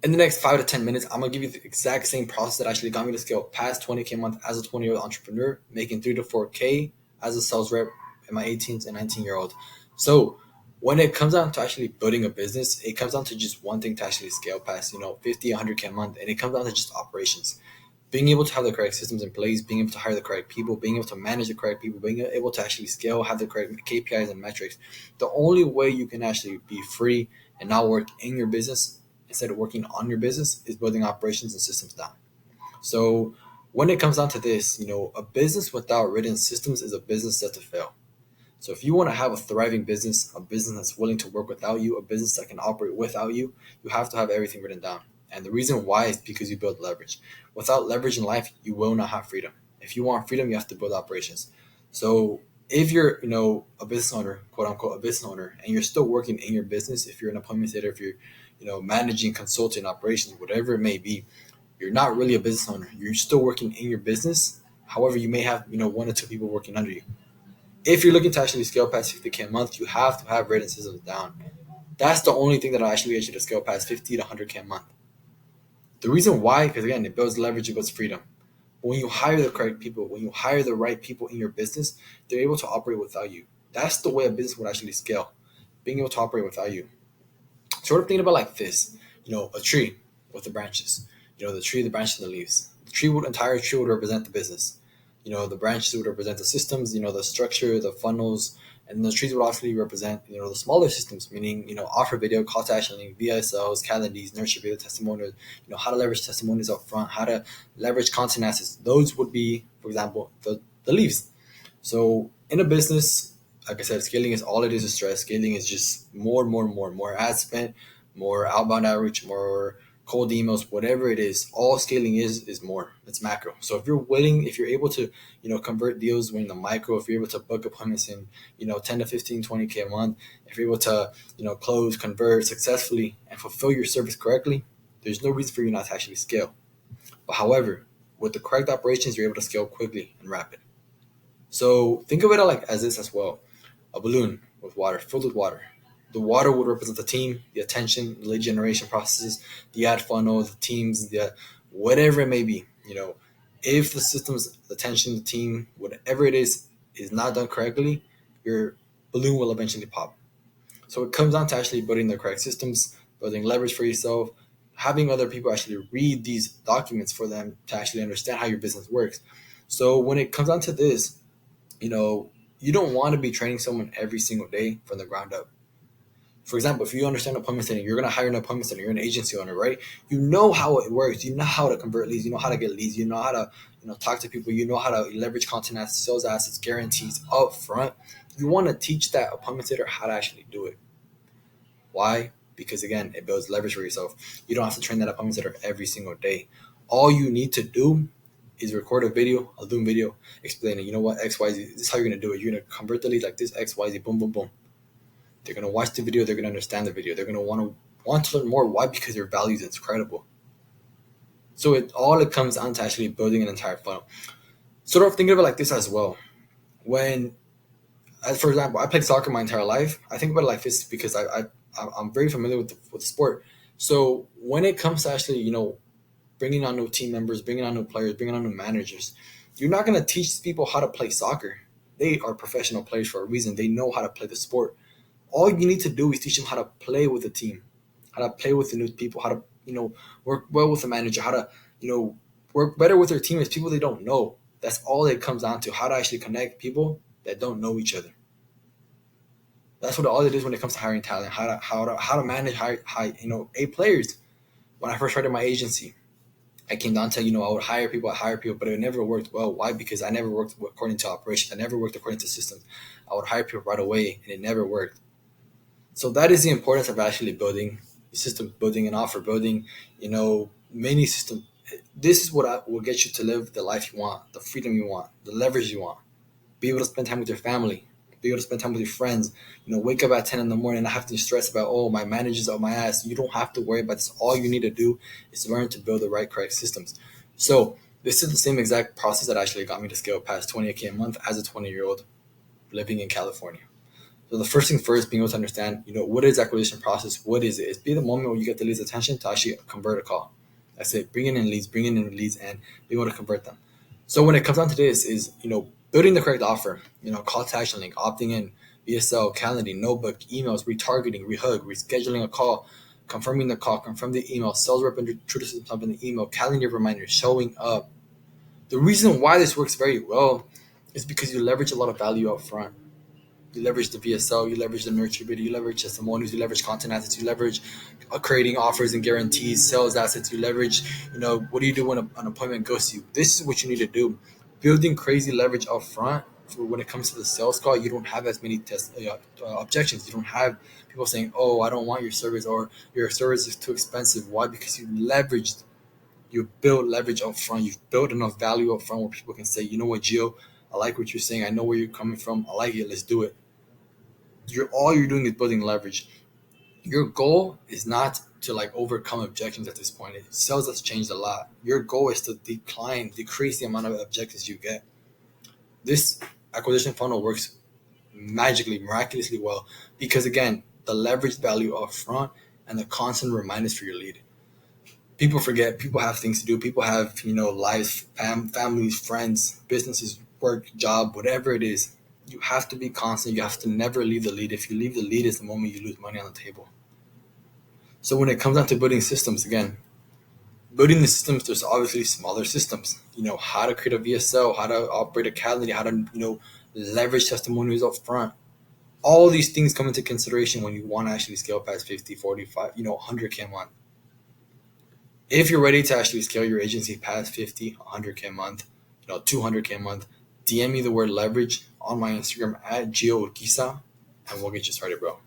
In the next 5 to 10 minutes, I'm gonna give you the exact same process that actually got me to scale past 20K a month as a 20-year-old entrepreneur, making 3 to 4K as a sales rep in my 18 to 19-year-old. So when it comes down to actually building a business, it comes down to just one thing to actually scale past, 50, 100K a month, and it comes down to just operations. Being able to have the correct systems in place, being able to hire the correct people, being able to manage the correct people, being able to actually scale, have the correct KPIs and metrics. The only way you can actually be free and not work in your business instead of working on your business is building operations and systems down. So when it comes down to this, a business without written systems is a business set to fail. So if you want to have a thriving business, a business that's willing to work without you, a business that can operate without you, you have to have everything written down. And the reason why is because you build leverage. Without leverage in life, you will not have freedom. If you want freedom, you have to build operations. So if you're, a business owner, quote unquote, a business owner, and you're still working in your business, if you're an appointment setter, if you're, managing, consulting, operations, whatever it may be, you're not really a business owner. You're still working in your business. However, you may have, one or two people working under you. If you're looking to actually scale past 50K a month, you have to have written systems down. That's the only thing that will actually get you to scale past 50 to 100K a month. The reason why, because again, it builds leverage, it builds freedom. When you hire the correct people, when you hire the right people in your business, they're able to operate without you. That's the way a business would actually scale, being able to operate without you. Sort of thinking about like this, a tree with the branches, the tree, the branches, and the leaves. Entire tree would represent the business. The branches would represent the systems, the structure, the funnels, and the trees would actually represent, the smaller systems, meaning, offer video, call to action, link, VSLs, calendars, nurture video testimonials, how to leverage testimonials up front, how to leverage content assets. Those would be, for example, the leaves. So in a business, like I said, scaling is all it is stress. Scaling is just more ad spend, more outbound outreach, more cold emails, whatever it is. All scaling is more. It's macro. So if you're able to, convert deals when the micro, if you're able to book appointments in, 10 to 15, 20K a month, if you're able to, close, convert successfully and fulfill your service correctly, there's no reason for you not to actually scale. But however, with the correct operations, you're able to scale quickly and rapid. So think of it like as this as well: a balloon with water, filled with water. The water would represent the team, the attention, the lead generation processes, the ad funnel, the teams, the whatever it may be. If the systems, the attention, the team, whatever it is not done correctly, your balloon will eventually pop. So it comes down to actually building the correct systems, building leverage for yourself, having other people actually read these documents for them to actually understand how your business works. So when it comes down to this, you don't want to be training someone every single day from the ground up. For example, if you understand appointment setting, you're going to hire an appointment setter. You're an agency owner, right? You know how it works. You know how to convert leads. You know how to get leads. You know how to, talk to people. You know how to leverage content assets, sales assets, guarantees up front. You want to teach that appointment setter how to actually do it. Why? Because again, it builds leverage for yourself. You don't have to train that appointment setter every single day. All you need to do is record a video, a Zoom video, explaining, what, XYZ, this is how you're going to do it. You're going to convert the lead like this, XYZ, boom, boom, boom. They're going to watch the video. They're going to understand the video. They're going to want to learn more. Why? Because your value is incredible. So it comes down to actually building an entire funnel. Sort of thinking of it like this as well. When, for example, I played soccer my entire life. I think about it like this because I'm very familiar with the sport. So when it comes to actually, bringing on new team members, bringing on new players, bringing on new managers, you're not going to teach people how to play soccer. They are professional players for a reason. They know how to play the sport. All you need to do is teach them how to play with the team, how to play with the new people, how to, work well with the manager, how to, work better with their teammates, people they don't know. That's all it comes down to, how to actually connect people that don't know each other. That's what all it is when it comes to hiring talent, how to manage A players. When I first started my agency, I came down to, I would hire people, but it never worked well. Why? Because I never worked according to operations. I never worked according to systems. I would hire people right away, and it never worked. So that is the importance of actually building systems, building an offer, building, many systems. This is what will get you to live the life you want, the freedom you want, the leverage you want. Be able to spend time with your family, be able to spend time with your friends. Wake up at 10 in the morning and not have to stress about, oh, my manager's on my ass. You don't have to worry about this. All you need to do is learn to build the right, correct systems. So this is the same exact process that actually got me to scale past 20K a month as a 20-year-old living in California. So the first thing first, being able to understand, what is acquisition process? What is it? It's be the moment where you get the lead's attention to actually convert a call. That's it. Bringing in leads, and being able to convert them. So when it comes down to this, is building the correct offer. Call to action link, opting in, VSL, calendar, notebook, emails, retargeting, rehug, rescheduling a call, confirming the call, confirm the email, sales rep introduces himself in the email, calendar reminder, showing up. The reason why this works very well is because you leverage a lot of value up front. You leverage the VSL, you leverage the nurture video, you leverage testimonials, you leverage content assets, you leverage creating offers and guarantees, sales assets, you leverage, what do you do when an appointment goes to you? This is what you need to do. Building crazy leverage up front for when it comes to the sales call, you don't have as many objections. You don't have people saying, oh, I don't want your service, or your service is too expensive. Why? Because you build leverage up front. You've built enough value up front where people can say, you know what, Gio, I like what you're saying. I know where you're coming from. I like it. Let's do it. All you're doing is building leverage. Your goal is not to overcome objections at this point. Sales has changed a lot. Your goal is to decrease the amount of objections you get. This acquisition funnel works magically, miraculously well because, again, the leverage value up front and the constant reminders for your lead. People forget. People have things to do. People have lives, families, friends, businesses, work, job, whatever it is. You have to be constant. You have to never leave the lead. If you leave the lead, it's the moment you lose money on the table. So when it comes down to building systems, again, building the systems, there's obviously smaller systems. How to create a VSL, how to operate a calendar, how to leverage testimonials up front. All these things come into consideration when you want to actually scale past 50, 45, 100K a month. If you're ready to actually scale your agency past 50, 100K a month, 200K a month, DM me the word leverage on my Instagram at Gio Urquiza, and we'll get you started, bro.